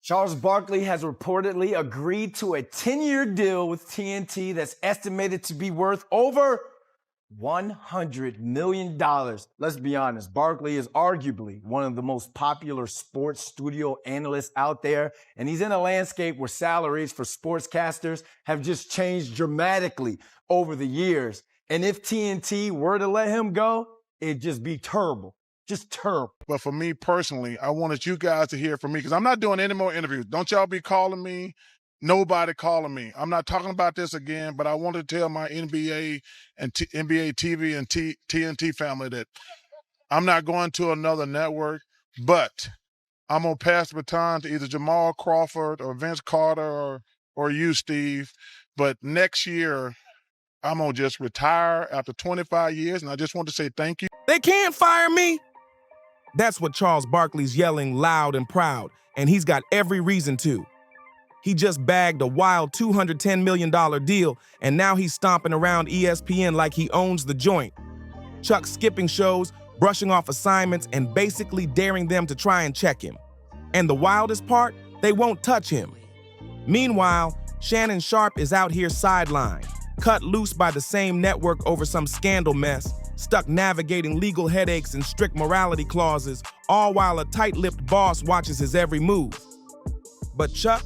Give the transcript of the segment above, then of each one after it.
Charles Barkley has reportedly agreed to a 10-year deal with TNT that's estimated to be worth over $100 million. Let's be honest, Barkley is arguably one of the most popular sports studio analysts out there, and he's in a landscape where salaries for sportscasters have just changed dramatically over the years. And if TNT were to let him go, it'd just be terrible. Just terrible. But for me personally, I wanted you guys to hear from me because I'm not doing any more interviews. Don't y'all be calling me. Nobody calling me. I'm not talking about this again, but I want to tell my NBA and NBA TV and TNT family that I'm not going to another network, but I'm going to pass the baton to either Jamal Crawford or Vince Carter or you, Steve. But next year, I'm going to just retire after 25 years, and I just want to say thank you. They can't fire me. That's what Charles Barkley's yelling loud and proud, and he's got every reason to. He just bagged a wild $210 million deal, and now he's stomping around ESPN like he owns the joint. Chuck's skipping shows, brushing off assignments, and basically daring them to try and check him. And the wildest part, they won't touch him. Meanwhile, Shannon Sharpe is out here sidelined, cut loose by the same network over some scandal mess, stuck navigating legal headaches and strict morality clauses, all while a tight-lipped boss watches his every move. But Chuck,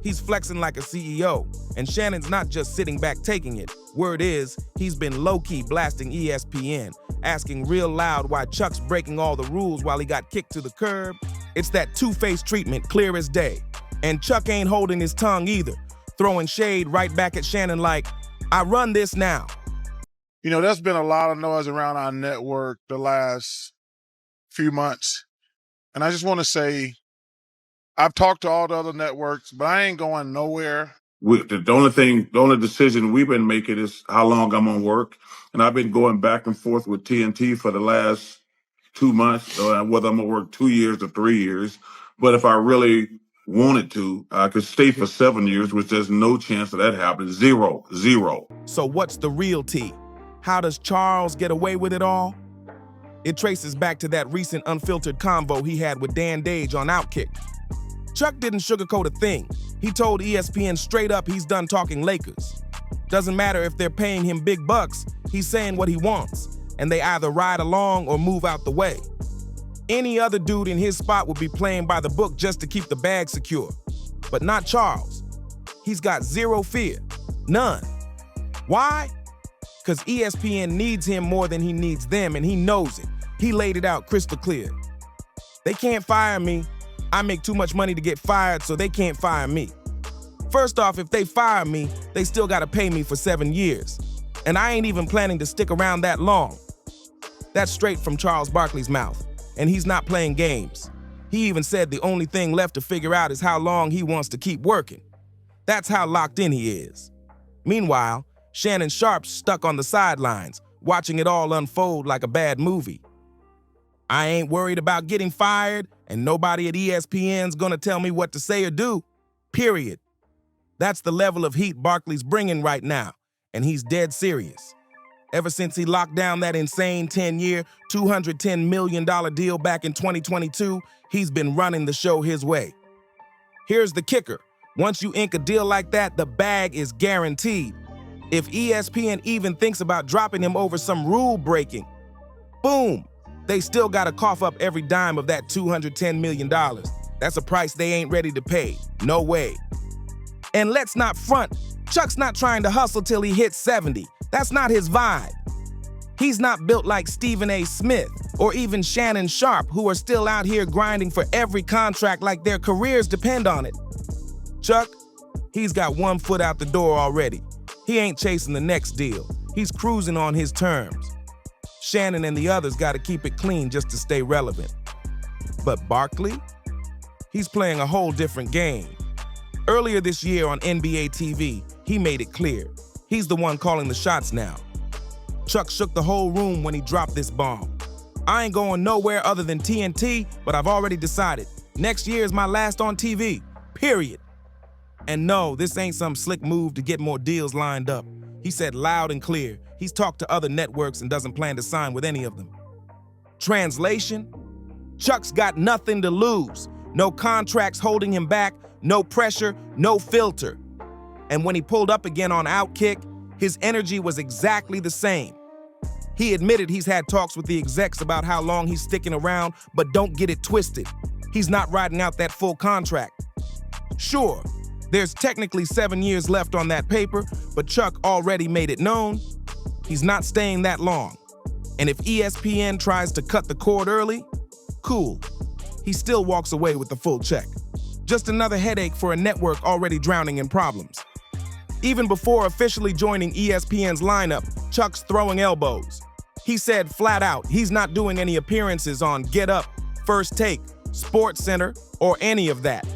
he's flexing like a CEO, and Shannon's not just sitting back taking it. Word is, he's been low-key blasting ESPN, asking real loud why Chuck's breaking all the rules while he got kicked to the curb. It's that two-faced treatment, clear as day. And Chuck ain't holding his tongue either, throwing shade right back at Shannon like, I run this now. You know, there's been a lot of noise around our network the last few months. And I just want to say, I've talked to all the other networks, but I ain't going nowhere. The only decision we've been making is how long I'm on work. And I've been going back and forth with TNT for the last 2 months, whether I'm going to work 2 years or 3 years. But if I really wanted to, I could stay for 7 years, which there's no chance of that happening. Zero. So what's the real tea? How does Charles get away with it all? It traces back to that recent Unfiltered convo he had with Dan Dage on Outkick. Chuck didn't sugarcoat a thing. He told ESPN straight up he's done talking Lakers. Doesn't matter if they're paying him big bucks, he's saying what he wants, and they either ride along or move out the way. Any other dude in his spot would be playing by the book just to keep the bag secure. But not Charles. He's got zero fear. None. Why? Because ESPN needs him more than he needs them, and he knows it. He laid it out crystal clear. They can't fire me. I make too much money to get fired, so they can't fire me. First off, if they fire me, they still gotta pay me for 7 years. And I ain't even planning to stick around that long. That's straight from Charles Barkley's mouth, and he's not playing games. He even said the only thing left to figure out is how long he wants to keep working. That's how locked in he is. Meanwhile, Shannon Sharpe's stuck on the sidelines, watching it all unfold like a bad movie. I ain't worried about getting fired, and nobody at ESPN's gonna tell me what to say or do, period. That's the level of heat Barkley's bringing right now, and he's dead serious. Ever since he locked down that insane 10-year, $210 million deal back in 2022, he's been running the show his way. Here's the kicker. Once you ink a deal like that, the bag is guaranteed. If ESPN even thinks about dropping him over some rule breaking, boom, they still gotta cough up every dime of that $210 million. That's a price they ain't ready to pay. No way. And let's not front, Chuck's not trying to hustle till he hits 70. That's not his vibe. He's not built like Stephen A. Smith or even Shannon Sharpe, who are still out here grinding for every contract like their careers depend on it. Chuck, he's got one foot out the door already. He ain't chasing the next deal. He's cruising on his terms. Shannon and the others gotta keep it clean just to stay relevant. But Barkley? He's playing a whole different game. Earlier this year on NBA TV, he made it clear. He's the one calling the shots now. Chuck shook the whole room when he dropped this bomb. I ain't going nowhere other than TNT, but I've already decided. Next year is my last on TV, period. And no, this ain't some slick move to get more deals lined up. He said loud and clear, he's talked to other networks and doesn't plan to sign with any of them. Translation? Chuck's got nothing to lose. No contracts holding him back, no pressure, no filter. And when he pulled up again on Outkick, his energy was exactly the same. He admitted he's had talks with the execs about how long he's sticking around, but don't get it twisted. He's not riding out that full contract. Sure, there's technically 7 years left on that paper, but Chuck already made it known he's not staying that long. And if ESPN tries to cut the cord early, cool. He still walks away with the full check. Just another headache for a network already drowning in problems. Even before officially joining ESPN's lineup, Chuck's throwing elbows. He said flat out he's not doing any appearances on Get Up, First Take, Sports Center, or any of that.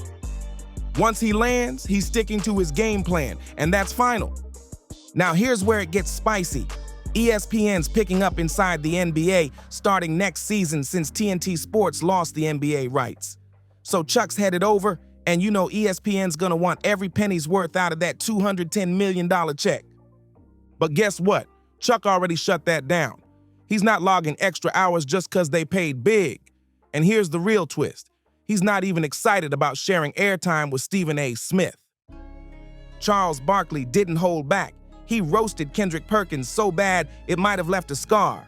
Once he lands, he's sticking to his game plan, and that's final. Now here's where it gets spicy. ESPN's picking up inside the NBA starting next season since TNT Sports lost the NBA rights. So Chuck's headed over, and you know ESPN's gonna want every penny's worth out of that $210 million check. But guess what? Chuck already shut that down. He's not logging extra hours just because they paid big. And here's the real twist. He's not even excited about sharing airtime with Stephen A. Smith. Charles Barkley didn't hold back. He roasted Kendrick Perkins so bad it might have left a scar.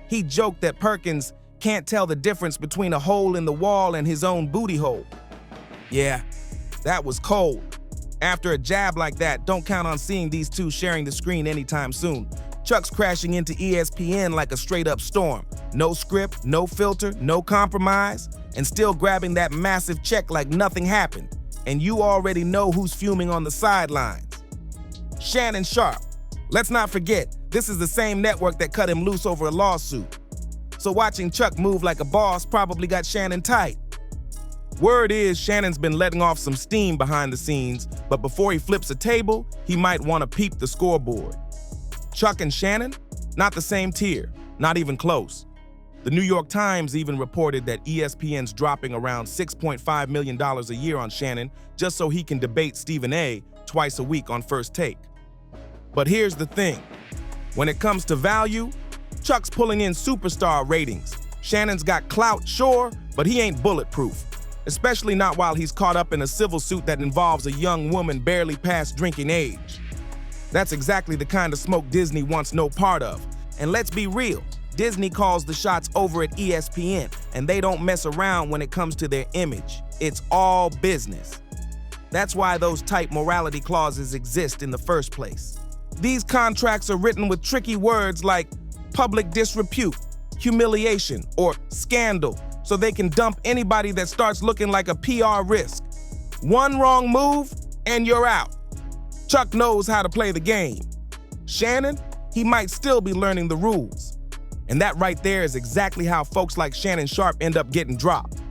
He joked that Perkins can't tell the difference between a hole in the wall and his own booty hole. Yeah, that was cold. After a jab like that, don't count on seeing these two sharing the screen anytime soon. Chuck's crashing into ESPN like a straight-up storm. No script, no filter, no compromise, and still grabbing that massive check like nothing happened. And you already know who's fuming on the sidelines. Shannon Sharpe. Let's not forget, this is the same network that cut him loose over a lawsuit. So watching Chuck move like a boss probably got Shannon tight. Word is Shannon's been letting off some steam behind the scenes, but before he flips a table, he might want to peep the scoreboard. Chuck and Shannon? Not the same tier, not even close. The New York Times even reported that ESPN's dropping around $6.5 million a year on Shannon just so he can debate Stephen A. twice a week on First Take. But here's the thing. When it comes to value, Chuck's pulling in superstar ratings. Shannon's got clout, sure, but he ain't bulletproof. Especially not while he's caught up in a civil suit that involves a young woman barely past drinking age. That's exactly the kind of smoke Disney wants no part of. And let's be real, Disney calls the shots over at ESPN, and they don't mess around when it comes to their image. It's all business. That's why those tight morality clauses exist in the first place. These contracts are written with tricky words like public disrepute, humiliation, or scandal, so they can dump anybody that starts looking like a PR risk. One wrong move, and you're out. Chuck knows how to play the game. Shannon, he might still be learning the rules. And that right there is exactly how folks like Shannon Sharpe end up getting dropped.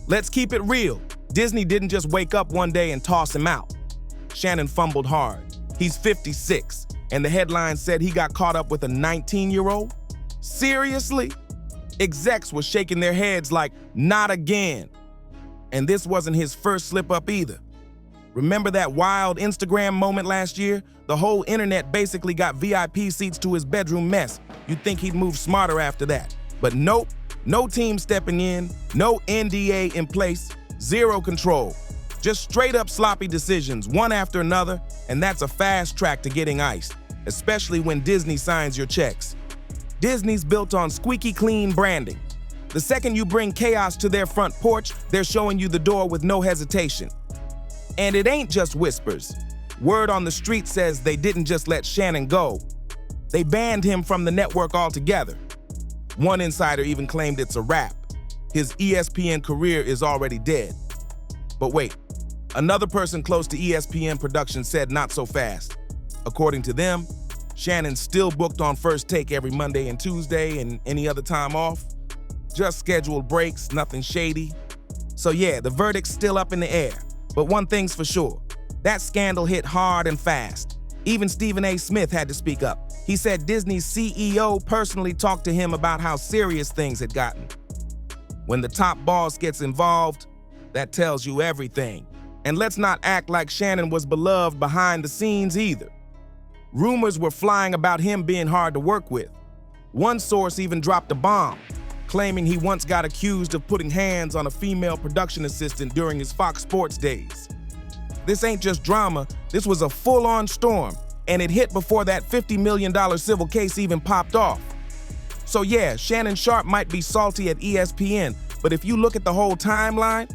Let's keep it real. Disney didn't just wake up one day and toss him out. Shannon fumbled hard. He's 56, and the headline said he got caught up with a 19-year-old? Seriously? Execs were shaking their heads like, not again. And this wasn't his first slip-up either. Remember that wild Instagram moment last year? The whole internet basically got VIP seats to his bedroom mess. You'd think he'd move smarter after that. But nope, no team stepping in, no NDA in place, zero control. Just straight up sloppy decisions, one after another, and that's a fast track to getting iced, especially when Disney signs your checks. Disney's built on squeaky clean branding. The second you bring chaos to their front porch, they're showing you the door with no hesitation. And it ain't just whispers. Word on the street says they didn't just let Shannon go. They banned him from the network altogether. One insider even claimed it's a wrap. His ESPN career is already dead. But wait, another person close to ESPN production said not so fast. According to them, Shannon's still booked on First Take every Monday and Tuesday and any other time off. Just scheduled breaks, nothing shady. So yeah, the verdict's still up in the air. But one thing's for sure, that scandal hit hard and fast. Even Stephen A. Smith had to speak up. He said Disney's CEO personally talked to him about how serious things had gotten. When the top boss gets involved, that tells you everything. And let's not act like Shannon was beloved behind the scenes either. Rumors were flying about him being hard to work with. One source even dropped a bomb, claiming he once got accused of putting hands on a female production assistant during his Fox Sports days. This ain't just drama, this was a full-on storm, and it hit before that $50 million civil case even popped off. So yeah, Shannon Sharpe might be salty at ESPN, but if you look at the whole timeline,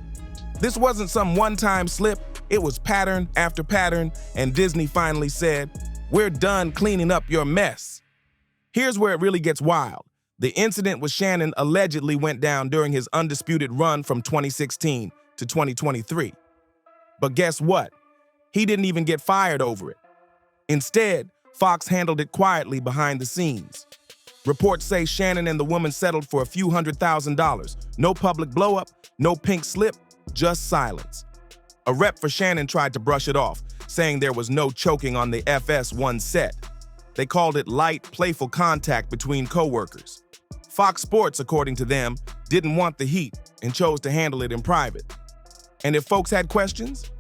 this wasn't some one-time slip, it was pattern after pattern, and Disney finally said, "We're done cleaning up your mess." Here's where it really gets wild. The incident with Shannon allegedly went down during his undisputed run from 2016 to 2023. But guess what? He didn't even get fired over it. Instead, Fox handled it quietly behind the scenes. Reports say Shannon and the woman settled for a few $100,000. No public blow-up, no pink slip, just silence. A rep for Shannon tried to brush it off, saying there was no choking on the FS1 set. They called it light, playful contact between coworkers. Fox Sports, according to them, didn't want the heat and chose to handle it in private. And if folks had questions,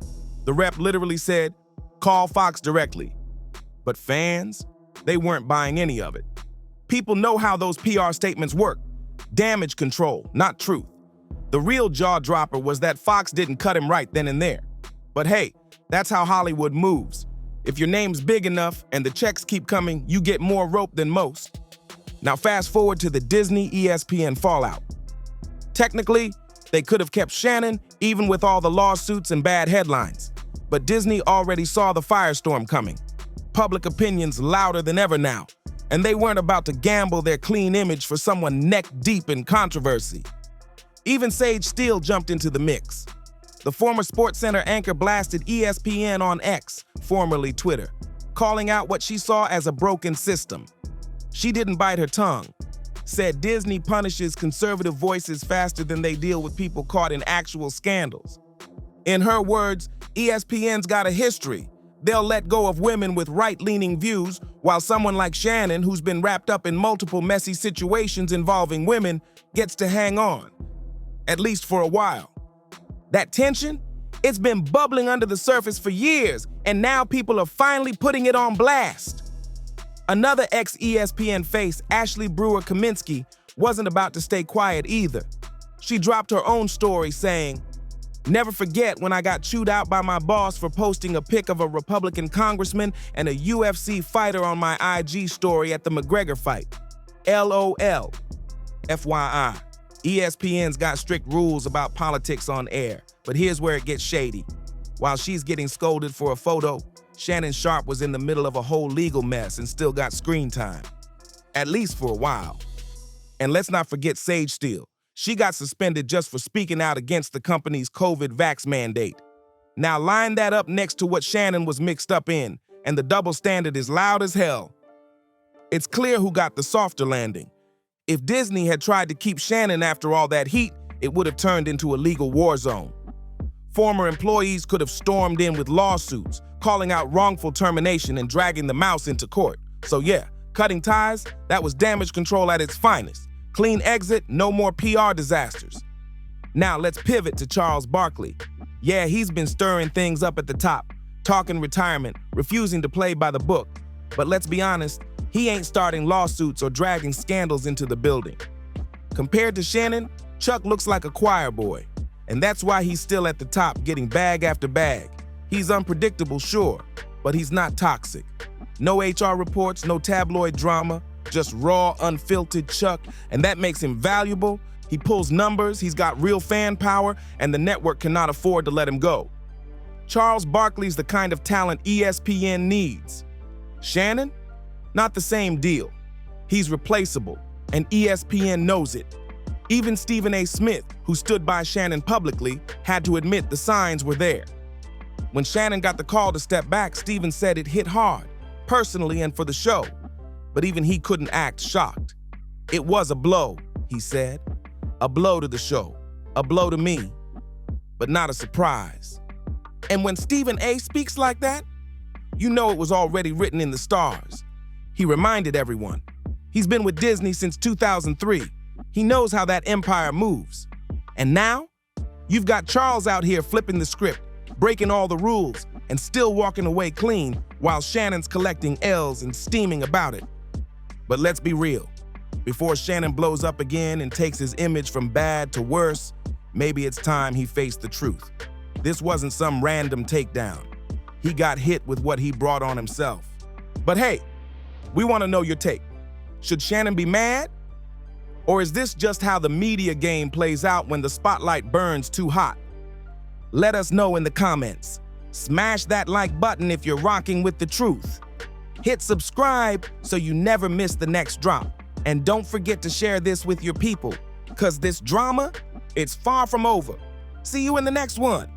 the rep literally said, "Call Fox directly." But fans, they weren't buying any of it. People know how those PR statements work. Damage control, not truth. The real jaw-dropper was that Fox didn't cut him right then and there. But hey, that's how Hollywood moves. If your name's big enough and the checks keep coming, you get more rope than most. Now fast forward to the Disney ESPN fallout. Technically, they could have kept Shannon even with all the lawsuits and bad headlines. But Disney already saw the firestorm coming. Public opinion's louder than ever now, and they weren't about to gamble their clean image for someone neck-deep in controversy. Even Sage Steele jumped into the mix. The former SportsCenter anchor blasted ESPN on X, formerly Twitter, calling out what she saw as a broken system. She didn't bite her tongue, said Disney punishes conservative voices faster than they deal with people caught in actual scandals. In her words, ESPN's got a history. They'll let go of women with right-leaning views, while someone like Shannon, who's been wrapped up in multiple messy situations involving women, gets to hang on. At least for a while. That tension, it's been bubbling under the surface for years, and now people are finally putting it on blast. Another ex-ESPN face, Ashley Brewer-Kaminsky, wasn't about to stay quiet either. She dropped her own story saying, "Never forget when I got chewed out by my boss for posting a pic of a Republican congressman and a UFC fighter on my IG story at the McGregor fight. LOL. FYI. ESPN's got strict rules about politics on air, but here's where it gets shady. While she's getting scolded for a photo, Shannon Sharpe was in the middle of a whole legal mess and still got screen time. At least for a while. And let's not forget Sage Steele. She got suspended just for speaking out against the company's COVID vax mandate. Now line that up next to what Shannon was mixed up in, and the double standard is loud as hell. It's clear who got the softer landing. If Disney had tried to keep Shannon after all that heat, it would have turned into a legal war zone. Former employees could have stormed in with lawsuits, calling out wrongful termination and dragging the mouse into court. So yeah, cutting ties, that was damage control at its finest. Clean exit, no more PR disasters. Now let's pivot to Charles Barkley. Yeah, he's been stirring things up at the top, talking retirement, refusing to play by the book. But let's be honest, he ain't starting lawsuits or dragging scandals into the building. Compared to Shannon, Chuck looks like a choir boy, and that's why he's still at the top getting bag after bag. He's unpredictable, sure, but he's not toxic. No HR reports, no tabloid drama, just raw, unfiltered Chuck, and that makes him valuable. He pulls numbers, he's got real fan power, and the network cannot afford to let him go. Charles Barkley's the kind of talent ESPN needs. Shannon? Not the same deal. He's replaceable, and ESPN knows it. Even Stephen A. Smith, who stood by Shannon publicly, had to admit the signs were there. When Shannon got the call to step back, Stephen said it hit hard, personally and for the show. But even he couldn't act shocked. It was a blow, he said. A blow to the show, a blow to me, but not a surprise. And when Stephen A. speaks like that, you know it was already written in the stars. He reminded everyone. He's been with Disney since 2003. He knows how that empire moves. And now, you've got Charles out here flipping the script, breaking all the rules, and still walking away clean while Shannon's collecting L's and steaming about it. But let's be real. Before Shannon blows up again and takes his image from bad to worse, maybe it's time he faced the truth. This wasn't some random takedown. He got hit with what he brought on himself. But hey, we want to know your take. Should Shannon be mad? Or is this just how the media game plays out when the spotlight burns too hot? Let us know in the comments. Smash that like button if you're rocking with the truth. Hit subscribe so you never miss the next drop. And don't forget to share this with your people, because this drama, it's far from over. See you in the next one.